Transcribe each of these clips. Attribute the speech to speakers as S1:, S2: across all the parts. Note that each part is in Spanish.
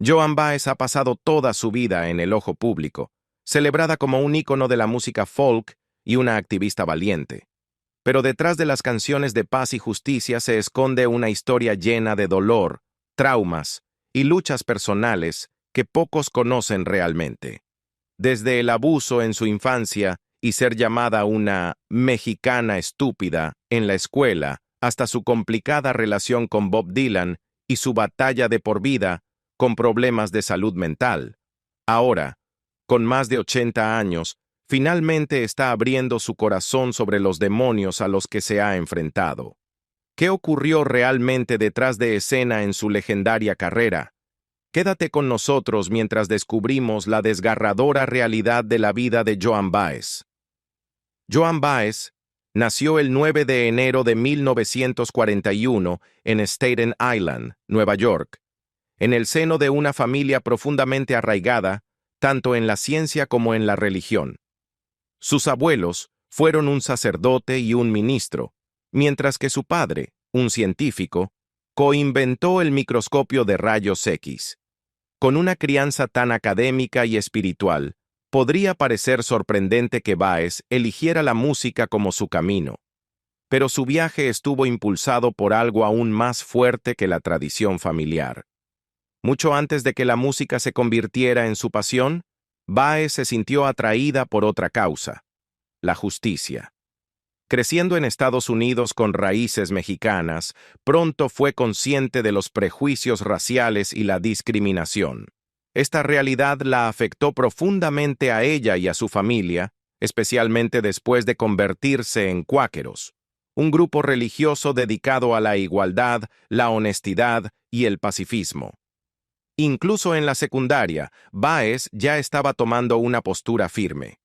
S1: Joan Baez ha pasado toda su vida en el ojo público, celebrada como un ícono de la música folk y una activista valiente. Pero detrás de las canciones de paz y justicia se esconde una historia llena de dolor, traumas y luchas personales que pocos conocen realmente. Desde el abuso en su infancia y ser llamada una mexicana estúpida en la escuela, hasta su complicada relación con Bob Dylan y su batalla de por vida con problemas de salud mental. Ahora, con más de 80 años, finalmente está abriendo su corazón sobre los demonios a los que se ha enfrentado. ¿Qué ocurrió realmente detrás de escena en su legendaria carrera? Quédate con nosotros mientras descubrimos la desgarradora realidad de la vida de Joan Baez. Joan Baez nació el 9 de enero de 1941 en Staten Island, Nueva York, en el seno de una familia profundamente arraigada, tanto en la ciencia como en la religión. Sus abuelos fueron un sacerdote y un ministro, mientras que su padre, un científico, coinventó el microscopio de rayos X. Con una crianza tan académica y espiritual, podría parecer sorprendente que Baez eligiera la música como su camino. Pero su viaje estuvo impulsado por algo aún más fuerte que la tradición familiar. Mucho antes de que la música se convirtiera en su pasión, Baez se sintió atraída por otra causa: la justicia. Creciendo en Estados Unidos con raíces mexicanas, pronto fue consciente de los prejuicios raciales y la discriminación. Esta realidad la afectó profundamente a ella y a su familia, especialmente después de convertirse en cuáqueros, un grupo religioso dedicado a la igualdad, la honestidad y el pacifismo. Incluso en la secundaria, Baez ya estaba tomando una postura firme.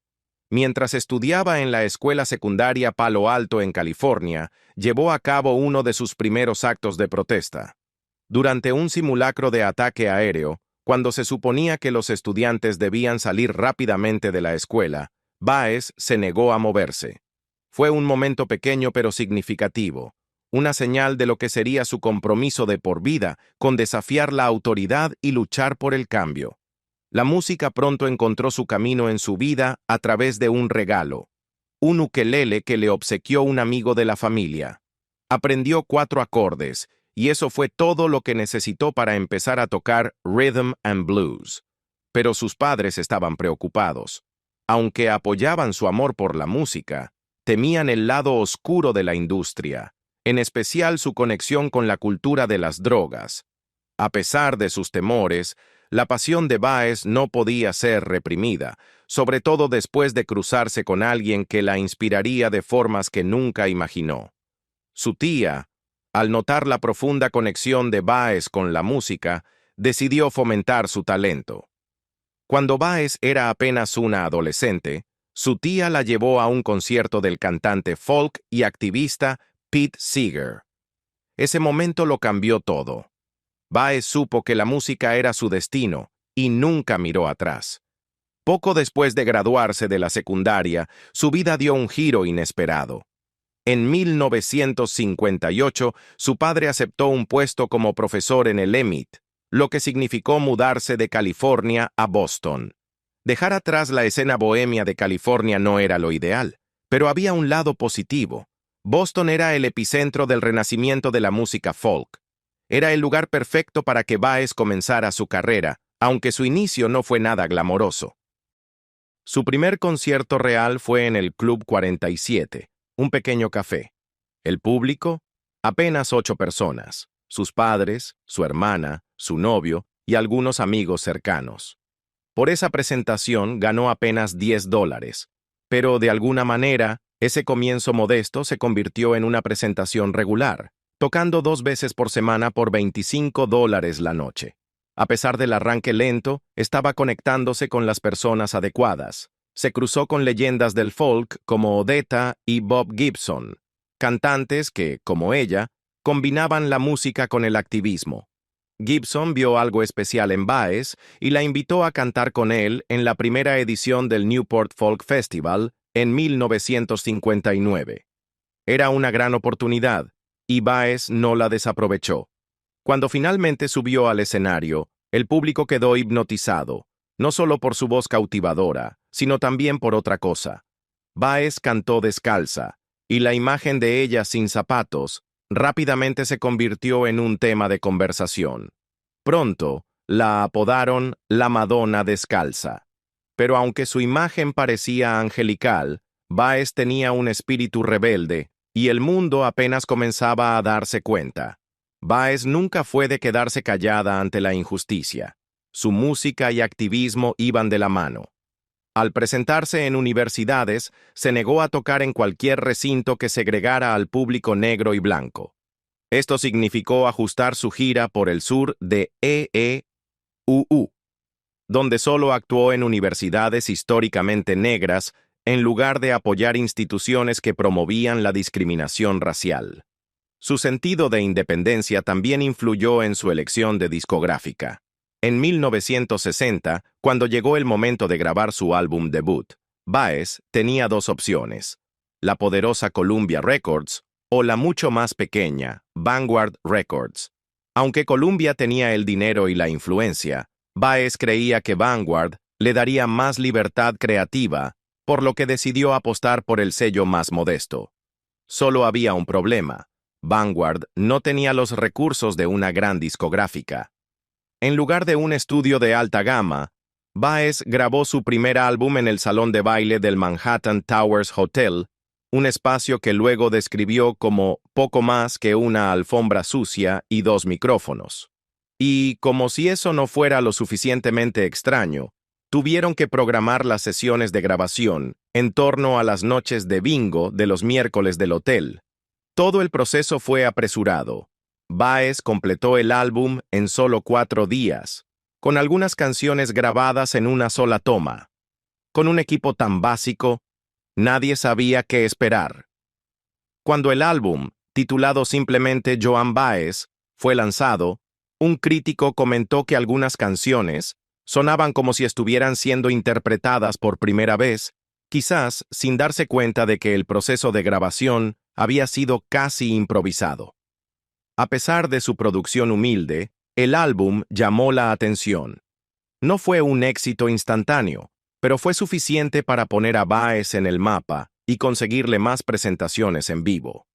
S1: Mientras estudiaba en la escuela secundaria Palo Alto en California, llevó a cabo uno de sus primeros actos de protesta. Durante un simulacro de ataque aéreo, cuando se suponía que los estudiantes debían salir rápidamente de la escuela, Baez se negó a moverse. Fue un momento pequeño pero significativo, una señal de lo que sería su compromiso de por vida con desafiar la autoridad y luchar por el cambio. La música pronto encontró su camino en su vida a través de un regalo, un ukelele que le obsequió un amigo de la familia. Aprendió 4 acordes, y eso fue todo lo que necesitó para empezar a tocar rhythm and blues. Pero sus padres estaban preocupados. Aunque apoyaban su amor por la música, temían el lado oscuro de la industria, en especial su conexión con la cultura de las drogas. A pesar de sus temores, la pasión de Baez no podía ser reprimida, sobre todo después de cruzarse con alguien que la inspiraría de formas que nunca imaginó. Su tía, al notar la profunda conexión de Baez con la música, decidió fomentar su talento. Cuando Baez era apenas una adolescente, su tía la llevó a un concierto del cantante folk y activista Pete Seeger. Ese momento lo cambió todo. Baez supo que la música era su destino y nunca miró atrás. Poco después de graduarse de la secundaria, su vida dio un giro inesperado. En 1958, su padre aceptó un puesto como profesor en el EMIT, lo que significó mudarse de California a Boston. Dejar atrás la escena bohemia de California no era lo ideal, pero había un lado positivo. Boston era el epicentro del renacimiento de la música folk. Era el lugar perfecto para que Baez comenzara su carrera, aunque su inicio no fue nada glamoroso. Su primer concierto real fue en el Club 47, un pequeño café. El público, apenas 8 personas, sus padres, su hermana, su novio y algunos amigos cercanos. Por esa presentación ganó apenas $10, pero de alguna manera, ese comienzo modesto se convirtió en una presentación regular, tocando 2 veces por semana por $25 la noche. A pesar del arranque lento, estaba conectándose con las personas adecuadas. Se cruzó con leyendas del folk como Odetta y Bob Gibson, cantantes que, como ella, combinaban la música con el activismo. Gibson vio algo especial en Baez y la invitó a cantar con él en la primera edición del Newport Folk Festival en 1959. Era una gran oportunidad, y Baez no la desaprovechó. Cuando finalmente subió al escenario, El público quedó hipnotizado, no solo por su voz cautivadora, sino también por otra cosa. Baez cantó descalza, y la imagen de ella sin zapatos rápidamente se convirtió en un tema de conversación. Pronto, la apodaron la Madonna descalza. Pero aunque su imagen parecía angelical, Baez tenía un espíritu rebelde, y el mundo apenas comenzaba a darse cuenta. Baez nunca fue de quedarse callada ante la injusticia. Su música y activismo iban de la mano. Al presentarse en universidades, se negó a tocar en cualquier recinto que segregara al público negro y blanco. Esto significó ajustar su gira por el sur de EEUU, donde solo actuó en universidades históricamente negras, en lugar de apoyar instituciones que promovían la discriminación racial. Su sentido de independencia también influyó en su elección de discográfica. En 1960, cuando llegó el momento de grabar su álbum debut, Baez tenía dos opciones: la poderosa Columbia Records o la mucho más pequeña Vanguard Records. Aunque Columbia tenía el dinero y la influencia, Baez creía que Vanguard le daría más libertad creativa, por lo que decidió apostar por el sello más modesto. Solo había un problema: Vanguard no tenía los recursos de una gran discográfica. En lugar de un estudio de alta gama, Baez grabó su primer álbum en el salón de baile del Manhattan Towers Hotel, un espacio que luego describió como poco más que una alfombra sucia y dos micrófonos. Y, como si eso no fuera lo suficientemente extraño, tuvieron que programar las sesiones de grabación en torno a las noches de bingo de los miércoles del hotel. Todo el proceso fue apresurado. Baez completó el álbum en solo 4 días, con algunas canciones grabadas en una sola toma. Con un equipo tan básico, nadie sabía qué esperar. Cuando el álbum, titulado simplemente Joan Baez, fue lanzado, un crítico comentó que algunas canciones sonaban como si estuvieran siendo interpretadas por primera vez, quizás sin darse cuenta de que el proceso de grabación había sido casi improvisado. A pesar de su producción humilde, el álbum llamó la atención. No fue un éxito instantáneo, pero fue suficiente para poner a Baez en el mapa y conseguirle más presentaciones en vivo.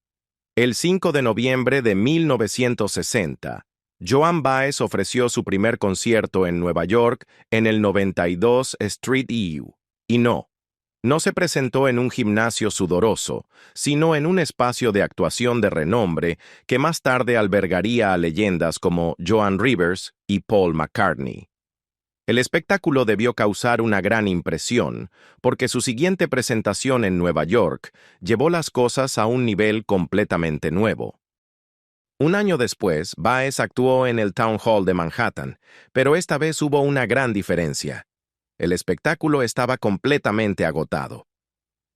S1: El 5 de noviembre de 1960, Joan Baez ofreció su primer concierto en Nueva York en el 92 Street EU, y no se presentó en un gimnasio sudoroso, sino en un espacio de actuación de renombre que más tarde albergaría a leyendas como Joan Rivers y Paul McCartney. El espectáculo debió causar una gran impresión, porque su siguiente presentación en Nueva York llevó las cosas a un nivel completamente nuevo. Un año después, Baez actuó en el Town Hall de Manhattan, pero esta vez hubo una gran diferencia. El espectáculo estaba completamente agotado.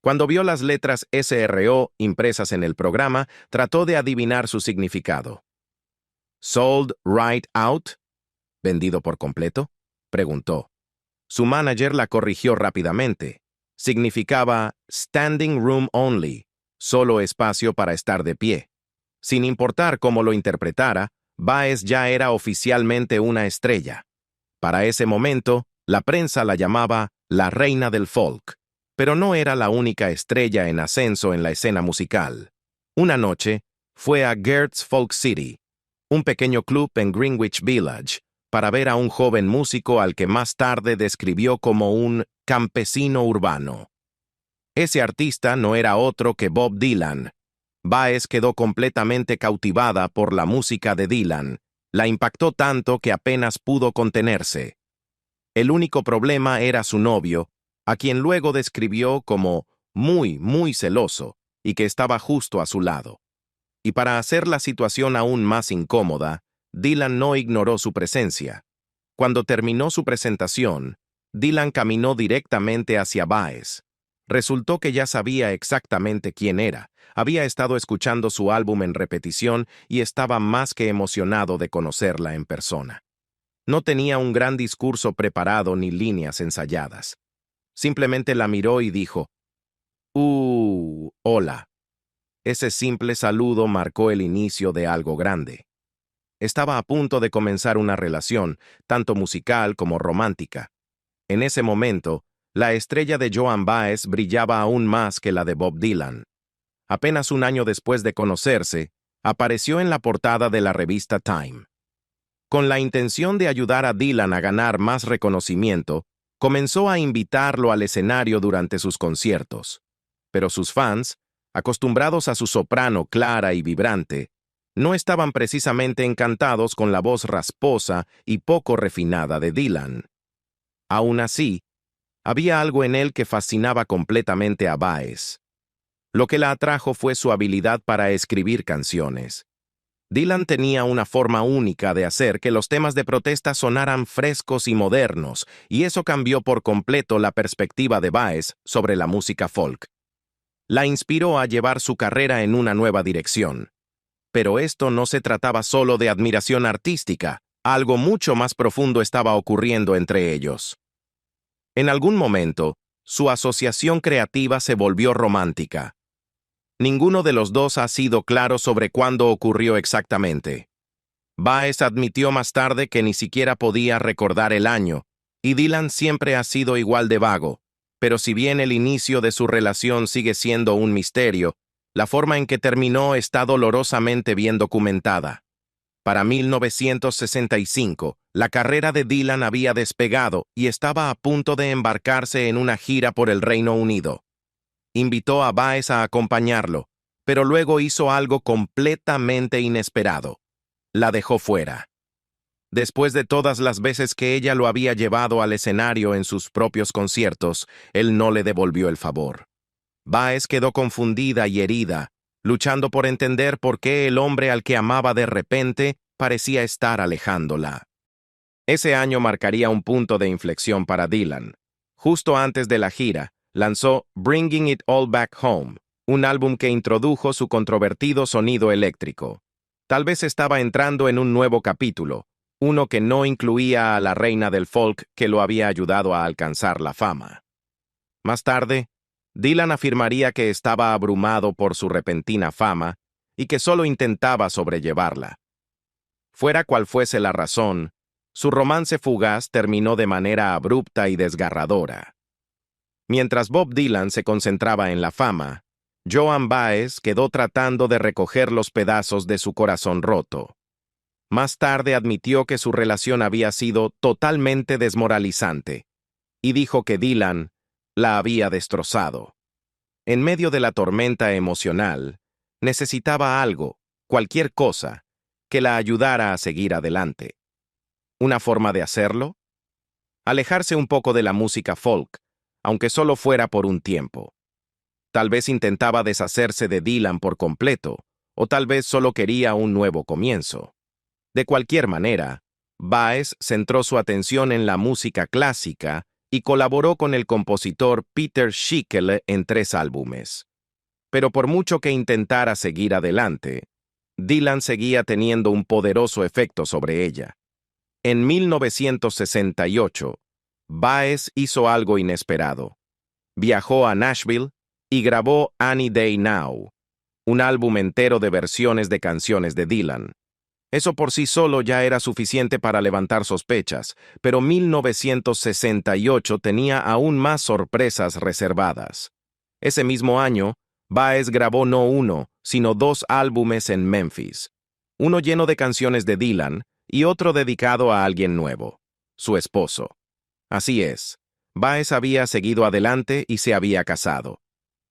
S1: Cuando vio las letras SRO impresas en el programa, trató de adivinar su significado. ¿Sold right out? ¿Vendido por completo?, preguntó. Su manager la corrigió rápidamente. Significaba standing room only, solo espacio para estar de pie. Sin importar cómo lo interpretara, Baez ya era oficialmente una estrella. Para ese momento, la prensa la llamaba la reina del folk, pero no era la única estrella en ascenso en la escena musical. Una noche, fue a Gert's Folk City, un pequeño club en Greenwich Village, para ver a un joven músico al que más tarde describió como un campesino urbano. Ese artista no era otro que Bob Dylan. Baez quedó completamente cautivada por la música de Dylan. La impactó tanto que apenas pudo contenerse. El único problema era su novio, a quien luego describió como muy celoso y que estaba justo a su lado. Y para hacer la situación aún más incómoda, Dylan no ignoró su presencia. Cuando terminó su presentación, Dylan caminó directamente hacia Baez. Resultó que ya sabía exactamente quién era, había estado escuchando su álbum en repetición y estaba más que emocionado de conocerla en persona. No tenía un gran discurso preparado ni líneas ensayadas. Simplemente la miró y dijo, hola». Ese simple saludo marcó el inicio de algo grande. estaba a punto de comenzar una relación, tanto musical como romántica. En ese momento, la estrella de Joan Baez brillaba aún más que la de Bob Dylan. Apenas un año después de conocerse, apareció en la portada de la revista Time. Con la intención de ayudar a Dylan a ganar más reconocimiento, comenzó a invitarlo al escenario durante sus conciertos. Pero sus fans, acostumbrados a su soprano clara y vibrante, no estaban precisamente encantados con la voz rasposa y poco refinada de Dylan. Aún así, había algo en él que fascinaba completamente a Baez. Lo que la atrajo fue su habilidad para escribir canciones. Dylan tenía una forma única de hacer que los temas de protesta sonaran frescos y modernos, y eso cambió por completo la perspectiva de Baez sobre la música folk. La inspiró a llevar su carrera en una nueva dirección. Pero esto no se trataba solo de admiración artística, algo mucho más profundo estaba ocurriendo entre ellos. En algún momento, su asociación creativa se volvió romántica. Ninguno de los dos ha sido claro sobre cuándo ocurrió exactamente. Baez admitió más tarde que ni siquiera podía recordar el año, y Dylan siempre ha sido igual de vago, pero si bien el inicio de su relación sigue siendo un misterio, la forma en que terminó está dolorosamente bien documentada. Para 1965, la carrera de Dylan había despegado y estaba a punto de embarcarse en una gira por el Reino Unido. Invitó a Baez a acompañarlo, pero luego hizo algo completamente inesperado. La dejó fuera. Después de todas las veces que ella lo había llevado al escenario en sus propios conciertos, él no le devolvió el favor. Baez quedó confundida y herida, luchando por entender por qué el hombre al que amaba de repente parecía estar alejándola. Ese año marcaría un punto de inflexión para Dylan. Justo antes de la gira, lanzó Bringing It All Back Home, un álbum que introdujo su controvertido sonido eléctrico. Tal vez estaba entrando en un nuevo capítulo, uno que no incluía a la reina del folk que lo había ayudado a alcanzar la fama. Más tarde, Dylan afirmaría que estaba abrumado por su repentina fama y que solo intentaba sobrellevarla. Fuera cual fuese la razón, su romance fugaz terminó de manera abrupta y desgarradora. Mientras Bob Dylan se concentraba en la fama, Joan Baez quedó tratando de recoger los pedazos de su corazón roto. Más tarde admitió que su relación había sido totalmente desmoralizante, y dijo que Dylan la había destrozado. En medio de la tormenta emocional, necesitaba algo, cualquier cosa, que la ayudara a seguir adelante. ¿Una forma de hacerlo? Alejarse un poco de la música folk, aunque solo fuera por un tiempo. Tal vez intentaba deshacerse de Dylan por completo, o tal vez solo quería un nuevo comienzo. De cualquier manera, Baez centró su atención en la música clásica y colaboró con el compositor Peter Schickele en 3 álbumes. Pero por mucho que intentara seguir adelante, Dylan seguía teniendo un poderoso efecto sobre ella. En 1968, Baez hizo algo inesperado. Viajó a Nashville y grabó Any Day Now, un álbum entero de versiones de canciones de Dylan. Eso por sí solo ya era suficiente para levantar sospechas, pero 1968 tenía aún más sorpresas reservadas. Ese mismo año, Baez grabó no 1, sino 2 álbumes en Memphis. Uno lleno de canciones de Dylan y otro dedicado a alguien nuevo, su esposo. Así es, Baez había seguido adelante y se había casado.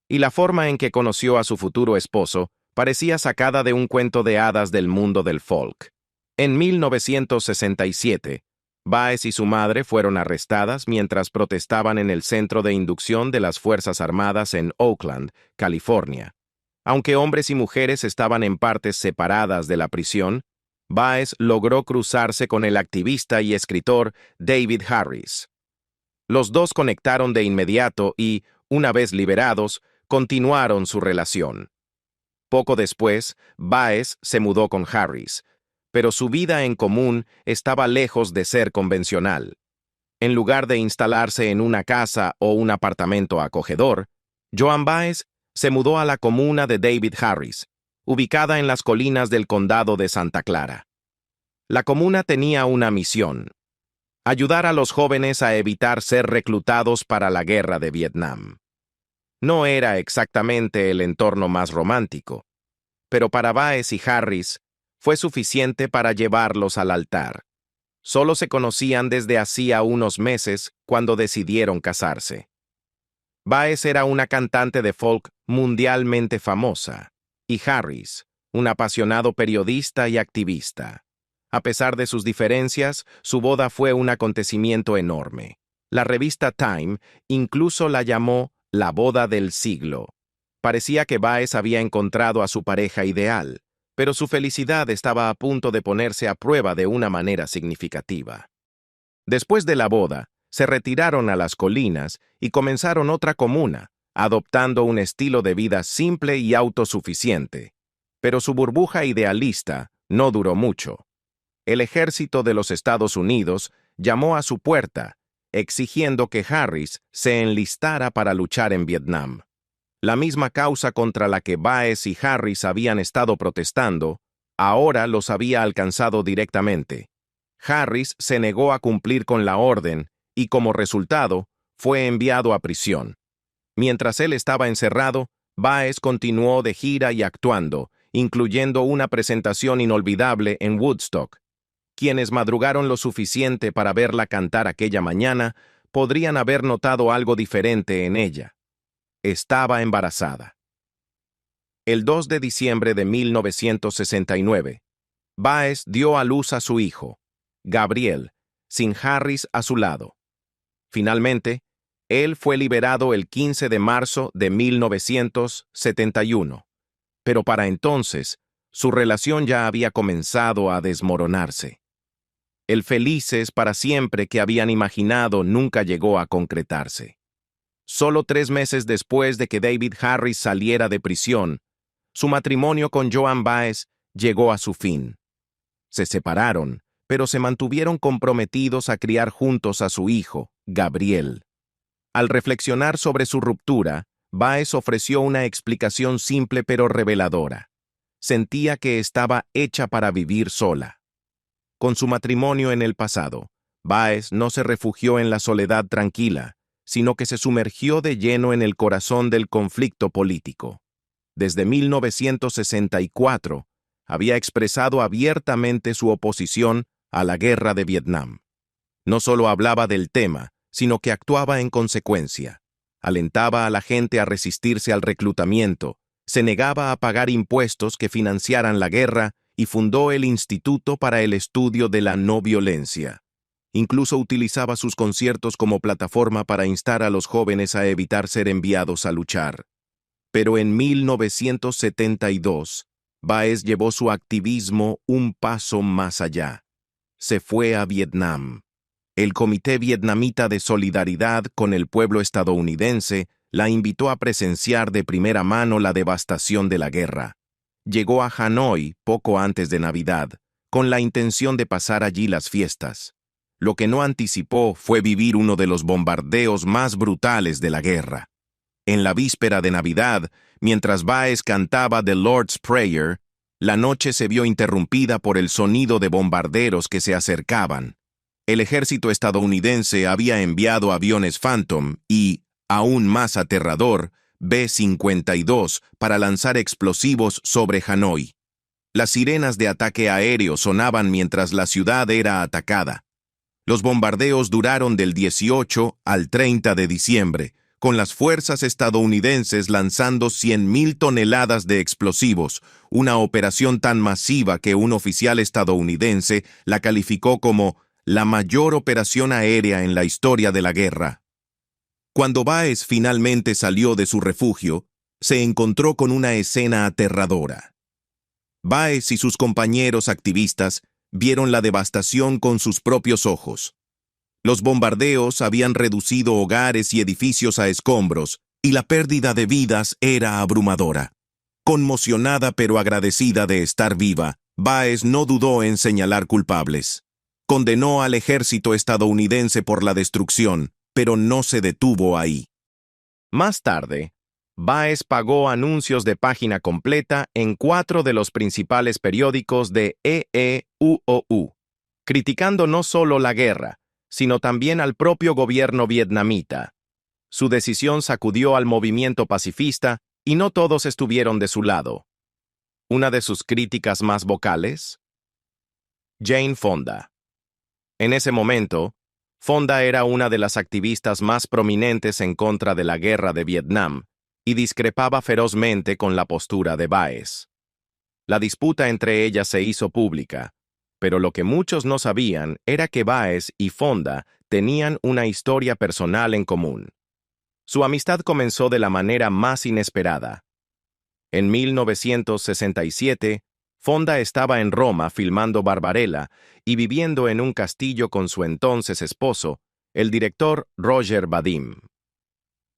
S1: Y la forma en que conoció a su futuro esposo parecía sacada de un cuento de hadas del mundo del folk. En 1967, Baez y su madre fueron arrestadas mientras protestaban en el centro de inducción de las Fuerzas Armadas en Oakland, California. Aunque hombres y mujeres estaban en partes separadas de la prisión, Baez logró cruzarse con el activista y escritor David Harris. Los dos conectaron de inmediato y, una vez liberados, continuaron su relación. Poco después, Baez se mudó con Harris, pero su vida en común estaba lejos de ser convencional. En lugar de instalarse en una casa o un apartamento acogedor, Joan Baez se mudó a la comuna de David Harris, ubicada en las colinas del condado de Santa Clara. La comuna tenía una misión: ayudar a los jóvenes a evitar ser reclutados para la guerra de Vietnam. No era exactamente el entorno más romántico, pero para Baez y Harris fue suficiente para llevarlos al altar. Solo se conocían desde hacía unos meses cuando decidieron casarse. Baez era una cantante de folk mundialmente famosa, y Harris, un apasionado periodista y activista. A pesar de sus diferencias, su boda fue un acontecimiento enorme. La revista Time incluso la llamó la boda del siglo. Parecía que Baez había encontrado a su pareja ideal, pero su felicidad estaba a punto de ponerse a prueba de una manera significativa. Después de la boda, se retiraron a las colinas y comenzaron otra comuna, adoptando un estilo de vida simple y autosuficiente. Pero su burbuja idealista no duró mucho. El ejército de los Estados Unidos llamó a su puerta, exigiendo que Harris se enlistara para luchar en Vietnam. La misma causa contra la que Baez y Harris habían estado protestando, ahora los había alcanzado directamente. Harris se negó a cumplir con la orden y, como resultado, fue enviado a prisión. Mientras él estaba encerrado, Baez continuó de gira y actuando, incluyendo una presentación inolvidable en Woodstock. Quienes madrugaron lo suficiente para verla cantar aquella mañana podrían haber notado algo diferente en ella. Estaba embarazada. El 2 de diciembre de 1969, Baez dio a luz a su hijo, Gabriel, sin Harris a su lado. Finalmente, él fue liberado el 15 de marzo de 1971, pero para entonces, su relación ya había comenzado a desmoronarse. El felices para siempre que habían imaginado nunca llegó a concretarse. Solo 3 meses después de que David Harris saliera de prisión, su matrimonio con Joan Baez llegó a su fin. Se separaron, pero se mantuvieron comprometidos a criar juntos a su hijo, Gabriel. Al reflexionar sobre su ruptura, Baez ofreció una explicación simple pero reveladora. Sentía que estaba hecha para vivir sola. Con su matrimonio en el pasado, Baez no se refugió en la soledad tranquila, sino que se sumergió de lleno en el corazón del conflicto político. Desde 1964, había expresado abiertamente su oposición a la guerra de Vietnam. No solo hablaba del tema, sino que actuaba en consecuencia. Alentaba a la gente a resistirse al reclutamiento, se negaba a pagar impuestos que financiaran la guerra y fundó el Instituto para el Estudio de la No Violencia. Incluso utilizaba sus conciertos como plataforma para instar a los jóvenes a evitar ser enviados a luchar. Pero en 1972, Baez llevó su activismo un paso más allá. Se fue a Vietnam. El Comité Vietnamita de Solidaridad con el pueblo estadounidense la invitó a presenciar de primera mano la devastación de la guerra. Llegó a Hanoi poco antes de Navidad, con la intención de pasar allí las fiestas. Lo que no anticipó fue vivir uno de los bombardeos más brutales de la guerra. En la víspera de Navidad, mientras Baez cantaba The Lord's Prayer, la noche se vio interrumpida por el sonido de bombarderos que se acercaban. El ejército estadounidense había enviado aviones Phantom y, aún más aterrador, B-52 para lanzar explosivos sobre Hanoi. Las sirenas de ataque aéreo sonaban mientras la ciudad era atacada. Los bombardeos duraron del 18 al 30 de diciembre, con las fuerzas estadounidenses lanzando 100.000 toneladas de explosivos, una operación tan masiva que un oficial estadounidense la calificó como la mayor operación aérea en la historia de la guerra. Cuando Baez finalmente salió de su refugio, se encontró con una escena aterradora. Baez y sus compañeros activistas vieron la devastación con sus propios ojos. Los bombardeos habían reducido hogares y edificios a escombros, y la pérdida de vidas era abrumadora. Conmocionada pero agradecida de estar viva, Baez no dudó en señalar culpables. Condenó al ejército estadounidense por la destrucción, pero no se detuvo ahí. Más tarde, Baez pagó anuncios de página completa en 4 de los principales periódicos de EEUOU, criticando no solo la guerra, sino también al propio gobierno vietnamita. Su decisión sacudió al movimiento pacifista y no todos estuvieron de su lado. Una de sus críticas más vocales, Jane Fonda. En ese momento, Fonda era una de las activistas más prominentes en contra de la guerra de Vietnam y discrepaba ferozmente con la postura de Baez. La disputa entre ellas se hizo pública, pero lo que muchos no sabían era que Baez y Fonda tenían una historia personal en común. Su amistad comenzó de la manera más inesperada. En 1967, Fonda estaba en Roma filmando Barbarella y viviendo en un castillo con su entonces esposo, el director Roger Vadim.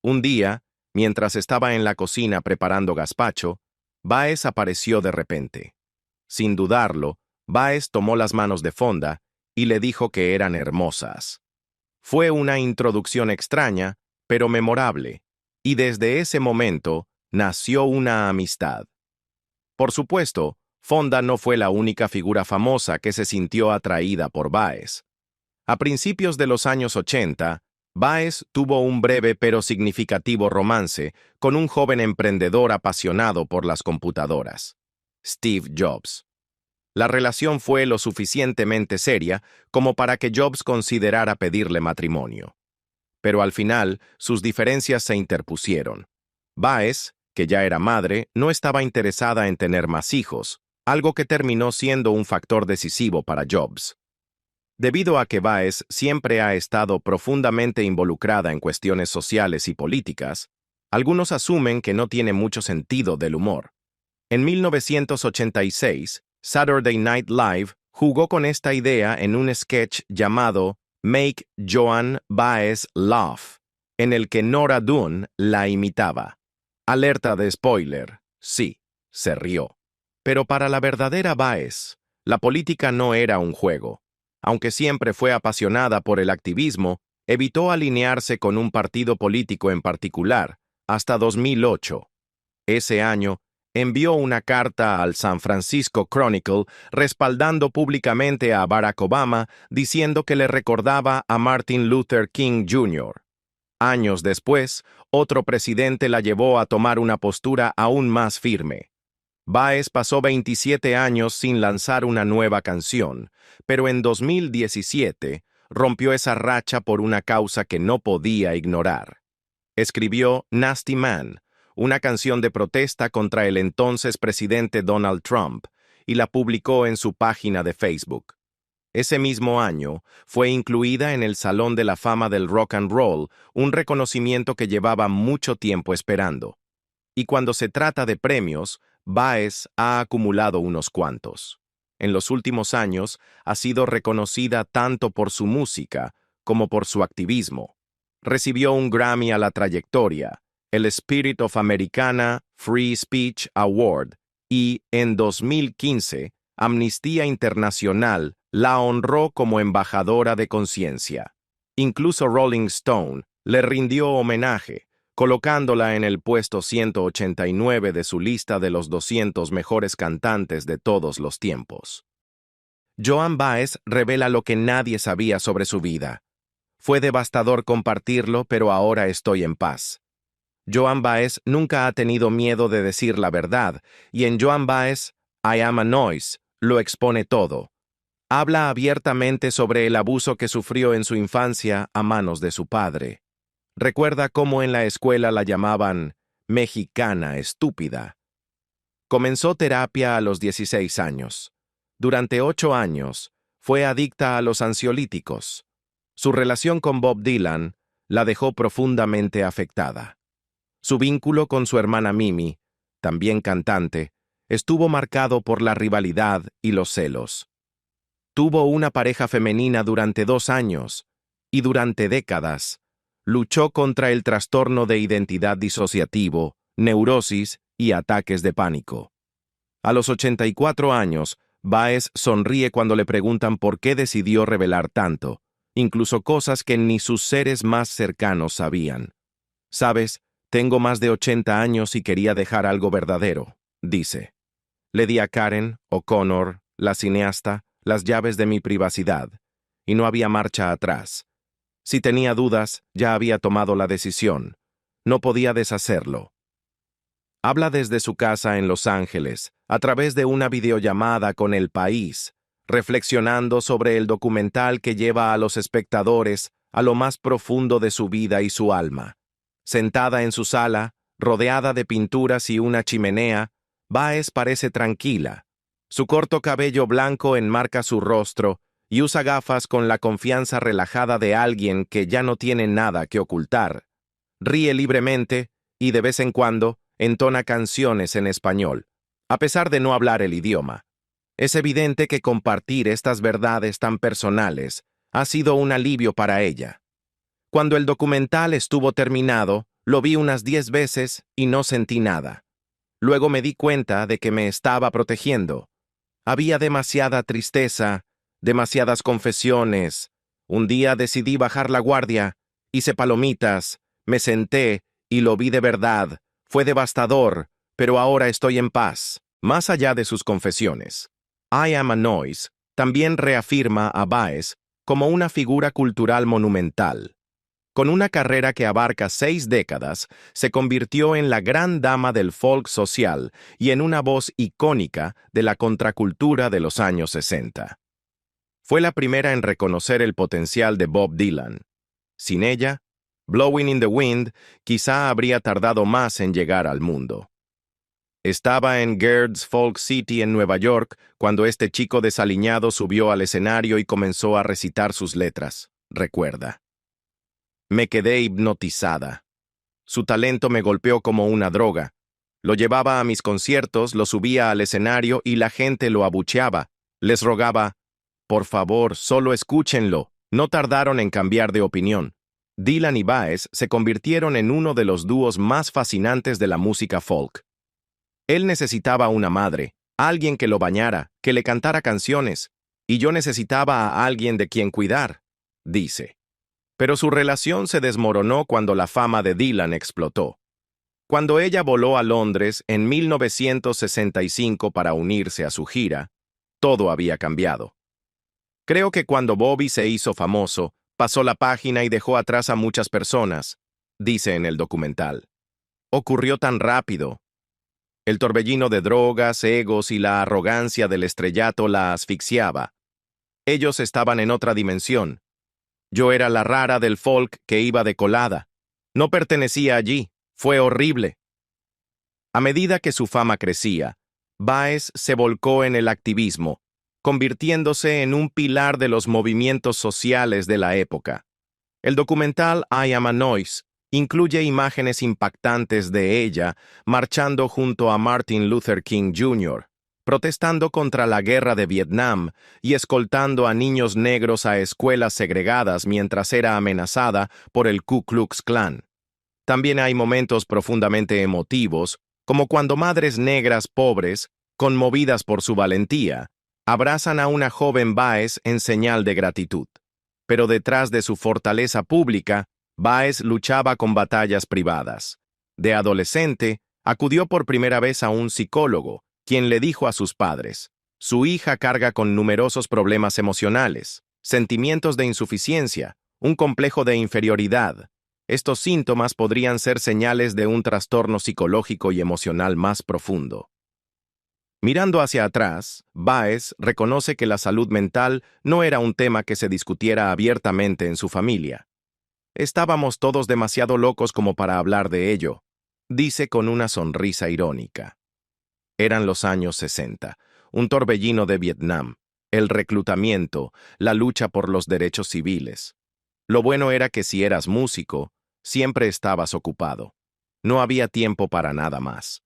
S1: Un día, mientras estaba en la cocina preparando gazpacho, Baez apareció de repente. Sin dudarlo, Baez tomó las manos de Fonda y le dijo que eran hermosas. Fue una introducción extraña, pero memorable, y desde ese momento nació una amistad. Por supuesto, Fonda no fue la única figura famosa que se sintió atraída por Baez. A principios de los años 80, Baez tuvo un breve pero significativo romance con un joven emprendedor apasionado por las computadoras, Steve Jobs. La relación fue lo suficientemente seria como para que Jobs considerara pedirle matrimonio. Pero al final, sus diferencias se interpusieron. Baez, que ya era madre, no estaba interesada en tener más hijos, algo que terminó siendo un factor decisivo para Jobs. Debido a que Baez siempre ha estado profundamente involucrada en cuestiones sociales y políticas, algunos asumen que no tiene mucho sentido del humor. En 1986, Saturday Night Live jugó con esta idea en un sketch llamado Make Joan Baez Laugh, en el que Nora Dunn la imitaba. Alerta de spoiler, sí, se rió. Pero para la verdadera Baez, la política no era un juego. Aunque siempre fue apasionada por el activismo, evitó alinearse con un partido político en particular, hasta 2008. Ese año, envió una carta al San Francisco Chronicle respaldando públicamente a Barack Obama, diciendo que le recordaba a Martin Luther King Jr. Años después, otro presidente la llevó a tomar una postura aún más firme. Baez pasó 27 años sin lanzar una nueva canción, pero en 2017 rompió esa racha por una causa que no podía ignorar. Escribió Nasty Man, una canción de protesta contra el entonces presidente Donald Trump, y la publicó en su página de Facebook. Ese mismo año, fue incluida en el Salón de la Fama del Rock and Roll, un reconocimiento que llevaba mucho tiempo esperando. Y cuando se trata de premios, Baez ha acumulado unos cuantos. En los últimos años, ha sido reconocida tanto por su música como por su activismo. Recibió un Grammy a la trayectoria, el Spirit of Americana Free Speech Award, y, en 2015, Amnistía Internacional la honró como embajadora de conciencia. Incluso Rolling Stone le rindió homenaje, colocándola en el puesto 189 de su lista de los 200 mejores cantantes de todos los tiempos. Joan Baez revela lo que nadie sabía sobre su vida. Fue devastador compartirlo, pero ahora estoy en paz. Joan Baez nunca ha tenido miedo de decir la verdad, y en Joan Baez, I Am a Noise, lo expone todo. Habla abiertamente sobre el abuso que sufrió en su infancia a manos de su padre. Recuerda cómo en la escuela la llamaban mexicana estúpida. Comenzó terapia a los 16 años. Durante 8 años, fue adicta a los ansiolíticos. Su relación con Bob Dylan la dejó profundamente afectada. Su vínculo con su hermana Mimi, también cantante, estuvo marcado por la rivalidad y los celos. Tuvo una pareja femenina durante 2 años, y durante décadas, luchó contra el trastorno de identidad disociativo, neurosis y ataques de pánico. A los 84 años, Baez sonríe cuando le preguntan por qué decidió revelar tanto, incluso cosas que ni sus seres más cercanos sabían. «Sabes, tengo más de 80 años y quería dejar algo verdadero», dice. Le di a Karen O'Connor, la cineasta, las llaves de mi privacidad, y no había marcha atrás. Si tenía dudas, ya había tomado la decisión. No podía deshacerlo. Habla desde su casa en Los Ángeles, a través de una videollamada con El País, reflexionando sobre el documental que lleva a los espectadores a lo más profundo de su vida y su alma. Sentada en su sala, rodeada de pinturas y una chimenea, Baez parece tranquila. Su corto cabello blanco enmarca su rostro y usa gafas con la confianza relajada de alguien que ya no tiene nada que ocultar. Ríe libremente y, de vez en cuando, entona canciones en español, a pesar de no hablar el idioma. Es evidente que compartir estas verdades tan personales ha sido un alivio para ella. Cuando el documental estuvo terminado, lo vi unas 10 veces y no sentí nada. Luego me di cuenta de que me estaba protegiendo. Había demasiada tristeza, demasiadas confesiones. Un día decidí bajar la guardia, hice palomitas, me senté y lo vi de verdad. Fue devastador, pero ahora estoy en paz. Más allá de sus confesiones, I Am a Noise también reafirma a Baez como una figura cultural monumental. Con una carrera que abarca 6 décadas, se convirtió en la gran dama del folk social y en una voz icónica de la contracultura de los años 60. Fue la primera en reconocer el potencial de Bob Dylan. Sin ella, Blowing in the Wind quizá habría tardado más en llegar al mundo. Estaba en Gaird's Folk City en Nueva York cuando este chico desaliñado subió al escenario y comenzó a recitar sus letras, recuerda. Me quedé hipnotizada. Su talento me golpeó como una droga. Lo llevaba a mis conciertos, lo subía al escenario y la gente lo abucheaba. Les rogaba, por favor, solo escúchenlo. No tardaron en cambiar de opinión. Dylan y Baez se convirtieron en uno de los dúos más fascinantes de la música folk. Él necesitaba una madre, alguien que lo bañara, que le cantara canciones, y yo necesitaba a alguien de quien cuidar, dice. Pero su relación se desmoronó cuando la fama de Dylan explotó. Cuando ella voló a Londres en 1965 para unirse a su gira, todo había cambiado. Creo que cuando Bobby se hizo famoso, pasó la página y dejó atrás a muchas personas, dice en el documental. Ocurrió tan rápido. El torbellino de drogas, egos y la arrogancia del estrellato la asfixiaba. Ellos estaban en otra dimensión. Yo era la rara del folk que iba de colada. No pertenecía allí. Fue horrible. A medida que su fama crecía, Baez se volcó en el activismo, convirtiéndose en un pilar de los movimientos sociales de la época. El documental I Am a Noise incluye imágenes impactantes de ella marchando junto a Martin Luther King Jr., protestando contra la guerra de Vietnam y escoltando a niños negros a escuelas segregadas mientras era amenazada por el Ku Klux Klan. También hay momentos profundamente emotivos, como cuando madres negras pobres, conmovidas por su valentía, abrazan a una joven Baez en señal de gratitud. Pero detrás de su fortaleza pública, Baez luchaba con batallas privadas. De adolescente, acudió por primera vez a un psicólogo, quien le dijo a sus padres, su hija carga con numerosos problemas emocionales, sentimientos de insuficiencia, un complejo de inferioridad. Estos síntomas podrían ser señales de un trastorno psicológico y emocional más profundo. Mirando hacia atrás, Baez reconoce que la salud mental no era un tema que se discutiera abiertamente en su familia. Estábamos todos demasiado locos como para hablar de ello, dice con una sonrisa irónica. Eran los años 60, un torbellino de Vietnam, el reclutamiento, la lucha por los derechos civiles. Lo bueno era que si eras músico, siempre estabas ocupado. No había tiempo para nada más.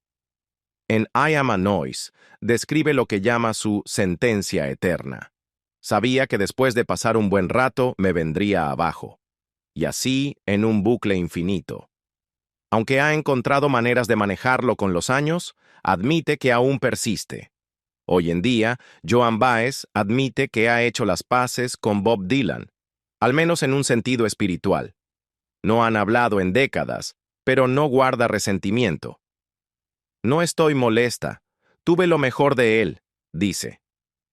S1: En I Am a Noise, describe lo que llama su sentencia eterna. Sabía que después de pasar un buen rato me vendría abajo. Y así en un bucle infinito. Aunque ha encontrado maneras de manejarlo con los años, admite que aún persiste. Hoy en día, Joan Baez admite que ha hecho las paces con Bob Dylan, al menos en un sentido espiritual. No han hablado en décadas, pero no guarda resentimiento. No estoy molesta. Tuve lo mejor de él, dice.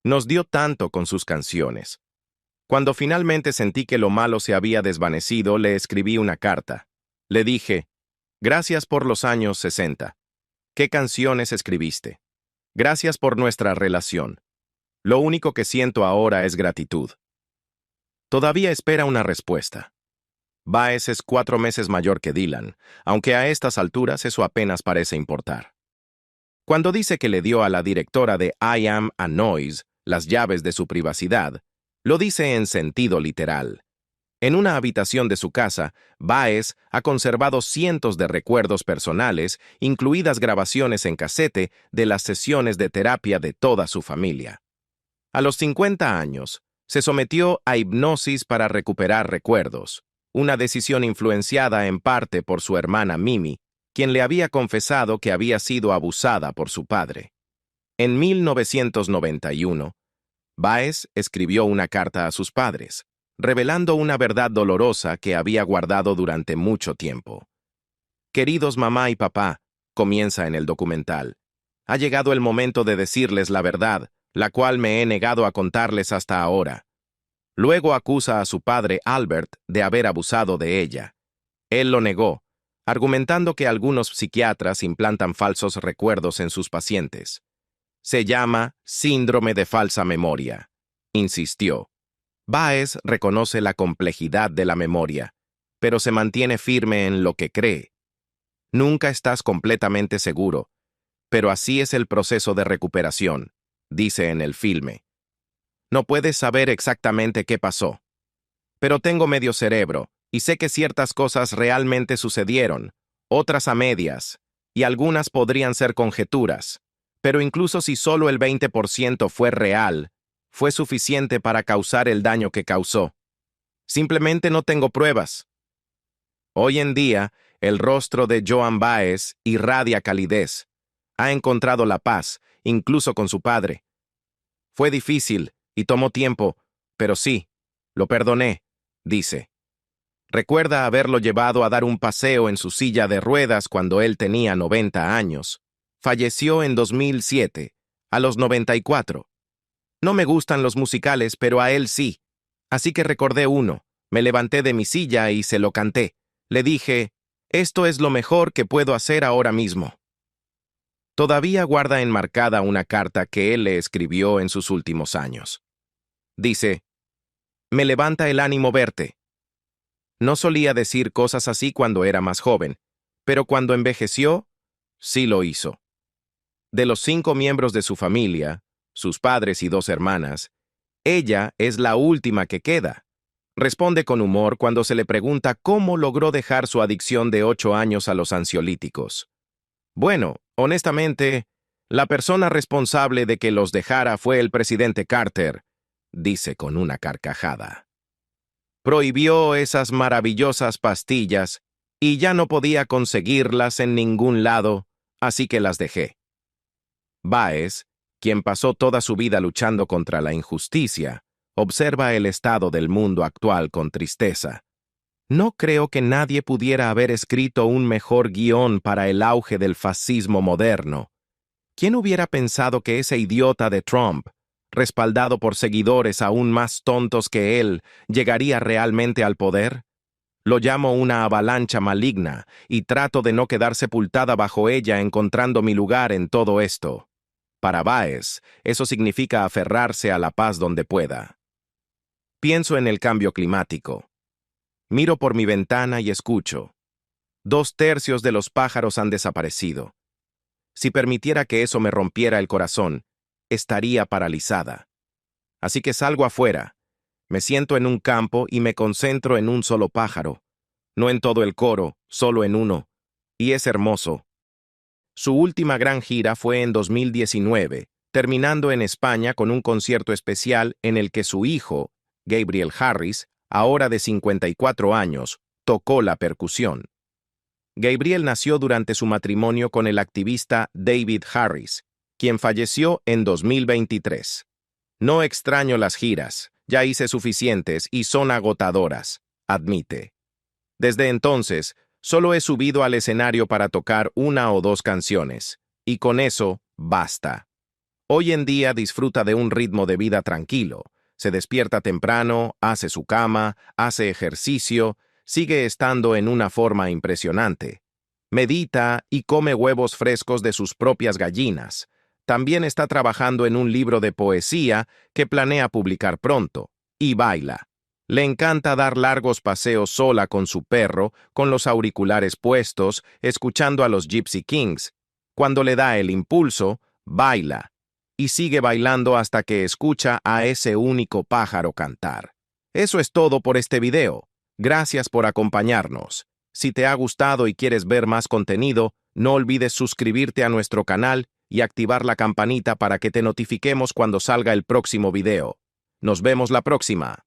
S1: Nos dio tanto con sus canciones. Cuando finalmente sentí que lo malo se había desvanecido, le escribí una carta. Le dije, gracias por los años 60. ¿Qué canciones escribiste? Gracias por nuestra relación. Lo único que siento ahora es gratitud. Todavía espera una respuesta. Baez es 4 meses mayor que Dylan, aunque a estas alturas eso apenas parece importar. Cuando dice que le dio a la directora de I Am a Noise las llaves de su privacidad, lo dice en sentido literal. En una habitación de su casa, Baez ha conservado cientos de recuerdos personales, incluidas grabaciones en casete de las sesiones de terapia de toda su familia. A los 50 años, se sometió a hipnosis para recuperar recuerdos, una decisión influenciada en parte por su hermana Mimi, quien le había confesado que había sido abusada por su padre. En 1991, Baez escribió una carta a sus padres, revelando una verdad dolorosa que había guardado durante mucho tiempo. Queridos mamá y papá, comienza en el documental, ha llegado el momento de decirles la verdad, la cual me he negado a contarles hasta ahora. Luego acusa a su padre Albert de haber abusado de ella. Él lo negó, argumentando que algunos psiquiatras implantan falsos recuerdos en sus pacientes. Se llama síndrome de falsa memoria, insistió. Baez reconoce la complejidad de la memoria, pero se mantiene firme en lo que cree. Nunca estás completamente seguro, pero así es el proceso de recuperación, dice en el filme. No puedes saber exactamente qué pasó. Pero tengo medio cerebro, y sé que ciertas cosas realmente sucedieron, otras a medias, y algunas podrían ser conjeturas. Pero incluso si solo el 20% fue real, fue suficiente para causar el daño que causó. Simplemente no tengo pruebas. Hoy en día, el rostro de Joan Baez irradia calidez. Ha encontrado la paz, incluso con su padre. Fue difícil y tomó tiempo, pero sí, lo perdoné, dice. Recuerda haberlo llevado a dar un paseo en su silla de ruedas cuando él tenía 90 años. Falleció en 2007, a los 94. No me gustan los musicales, pero a él sí. Así que recordé uno. Me levanté de mi silla y se lo canté. Le dije, esto es lo mejor que puedo hacer ahora mismo. Todavía guarda enmarcada una carta que él le escribió en sus últimos años. Dice, me levanta el ánimo verte. No solía decir cosas así cuando era más joven, pero cuando envejeció, sí lo hizo. De los 5 miembros de su familia, sus padres y 2 hermanas, ella es la última que queda. Responde con humor cuando se le pregunta cómo logró dejar su adicción de 8 años a los ansiolíticos. Bueno, honestamente, la persona responsable de que los dejara fue el presidente Carter, dice con una carcajada. Prohibió esas maravillosas pastillas y ya no podía conseguirlas en ningún lado, así que las dejé. Baez, quien pasó toda su vida luchando contra la injusticia, observa el estado del mundo actual con tristeza. No creo que nadie pudiera haber escrito un mejor guión para el auge del fascismo moderno. ¿Quién hubiera pensado que ese idiota de Trump, respaldado por seguidores aún más tontos que él, llegaría realmente al poder? Lo llamo una avalancha maligna y trato de no quedar sepultada bajo ella encontrando mi lugar en todo esto. Para Baez, eso significa aferrarse a la paz donde pueda. Pienso en el cambio climático. Miro por mi ventana y escucho. 2/3 de los pájaros han desaparecido. Si permitiera que eso me rompiera el corazón, estaría paralizada. Así que salgo afuera, me siento en un campo y me concentro en un solo pájaro. No en todo el coro, solo en uno. Y es hermoso. Su última gran gira fue en 2019, terminando en España con un concierto especial en el que su hijo, Gabriel Harris, ahora de 54 años, tocó la percusión. Gabriel nació durante su matrimonio con el activista David Harris, quien falleció en 2023. No extraño las giras, ya hice suficientes y son agotadoras, admite. Desde entonces, solo he subido al escenario para tocar 1 o 2 canciones, y con eso, basta. Hoy en día disfruta de un ritmo de vida tranquilo. Se despierta temprano, hace su cama, hace ejercicio, sigue estando en una forma impresionante. Medita y come huevos frescos de sus propias gallinas. También está trabajando en un libro de poesía que planea publicar pronto. Y baila. Le encanta dar largos paseos sola con su perro, con los auriculares puestos, escuchando a los Gypsy Kings. Cuando le da el impulso, baila. Y sigue bailando hasta que escucha a ese único pájaro cantar. Eso es todo por este video. Gracias por acompañarnos. Si te ha gustado y quieres ver más contenido, no olvides suscribirte a nuestro canal y activar la campanita para que te notifiquemos cuando salga el próximo video. Nos vemos la próxima.